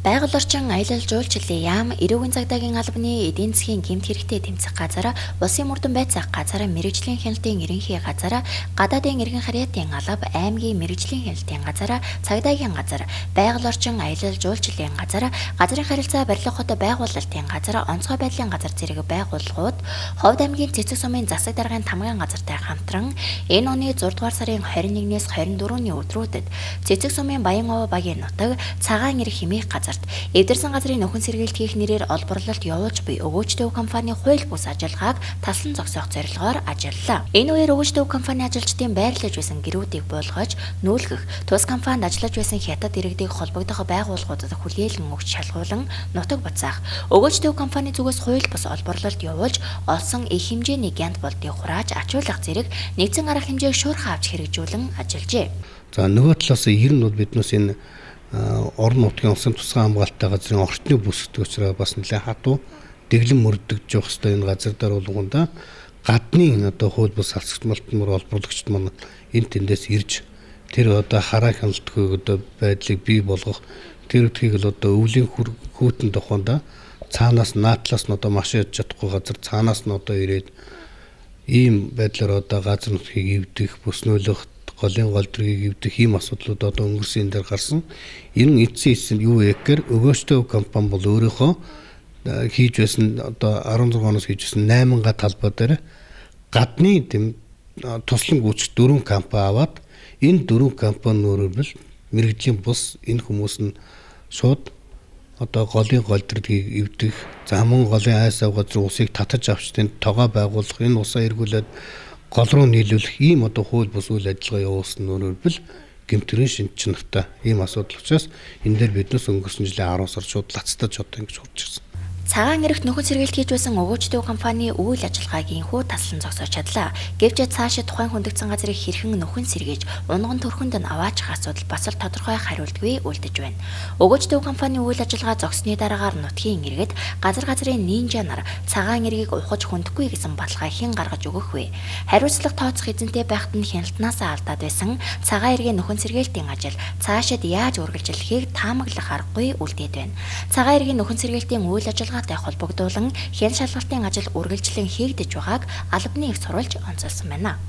Байгаль орчин аялал жуулчлалын яам, эрүүгийн цагдаагийн албаны эдийн засгийн гэмт хэрэгтэй тэмцэх газар, улсын мөрдөн байцаах газар, мэрэгжлийн хяналтын ерөнхий газар, гадаадын иргэн харьяатын алба, аймгийн мэрэгжлийн хяналтын газар, цагдаагийн газар, байгаль орчин аялал жуулчлалын газар, газрын харилцаа барилга хот байгуулалтын газар, онцгой байдлын газар зэрэг байгууллагууд, Ховд аймгийн Цэцэг сумын засаг даргын тамгын газартай хамтран энэ оны 6 дугаар сарын 21-ээс 24-ний өдрүүдэд Цэцэг сумын Баян овоо багийн нутаг цагаан эрх хэмээх газарт эвдэрсэн газрын нөхөн сэргийлт хийх нэрээр олборлолт явуулж буй өгөөж төв компани хууль бус ажиллагааг таслан зогсоох зорилгоор ажиллалаа. Энэ үеэр өгөөж төв компани ажилчдын байрлаж байсан гэрүүдийг буулгаж нүүлгэх, тус компанид ажиллаж байсан хятад иргэдийг холбогдох байгууллагуудад хүлээлгэн өгч шалгуулан нутаг буцаах, өгөөж төв компани зүгээс хууль бус олборлолт явуулж олсон их хэмжээний гянт болдыг хурааж ачуулах зэрэг нэгдсэн арга хэмжээг шуурхай авч хэрэгжүүлэн ажиллажээ. За нөгөө талаас ер нь бол биднээс энэ орон нутгийн усан тусгай хамгаалалттай газрын орчныг бүсгдэг учраас бас нэлээд хатуу дэглэм мөрдөгж явах хэрэгтэй энэ газар дээр болгонда гадны энэ одоо хууль бус салцмалтмөр олборлагчд маань энэ тэндээс ирж тэр одоо хараа хяналтгүй одоо байдлыг бий болгох тэр үдхийг л одоо өвлийн хүүтэн тухайда цаанаас наатлаас нь одоо маш ядж чадахгүй газар цаанаас нь одоо ирээд ийм байдлаар одоо газар нутгийг эвдэх бүснөөлөх голын гол төргийг эвдэх ийм асуудлууд одоо өнгөрсөн дээр гарсан. Энэ эцсийн юу гэхээр өгөөжтэй компани бол өөрийнхөө хийж байсан одоо 16 оноос хийж байсан 8 талбай дээр гадны тэм туслан гүйцэх 4 компани аваад энэ 4 компани өөрөөр мэрэгжлийн бус энэ хүмүүс нь шууд одоо голын гол төргийг эвдэх, замун голын айс авгад усыг татаж авч тэнд тоогоо байгуулах, энэ усаа эргүүлээд гол руу нийлүүлэх ийм одоо хууль бус үйл ажиллагаа явуулсан өөрөөр гэмтрийн шинж чанартай ийм асуудал учраас энэ дээр биднээс өнгөрсөн жилийн 10 сар шууд лацтаж одоо ингэж хурж ирсэн. Цагаан эрхт нөхөн сэргийлт хийж байсан өгөөж төв компани үйл ажиллагааг инхүү таслан зогсоож чадлаа. Гэвч цаашид тухайн хүндэгдсэн газрыг хэрхэн нөхөн сэргийж унган төрхөнд нь аваачих асуудал бас л тодорхой хариултгүй үлдэж байна. Өгөөж төв компани үйл ажиллагаа зогсны дараагаар нутгийн иргэд газрын нинжа нар цагаан эргийг ухаж хүндэхгүй гэсэн баталгаа хэн гаргаж өгөх вэ? Хариуцлага тооцох эзэнтэй байхад нь хяналтнаасаа алдаад байсан цагаан эргийн нөхөн сэргийлтийн ажил цаашид яаж үргэлжлэхийг таамаглах аргагүй үлдээд байна. Цагаан эргийн нөхөн сэргийлтийн үйл ажиллагаатай холбогдуулан хян шалгалтын ажил үргэлжлэн хийгдэж байгааг албаны их сурвалж онцолсон байна.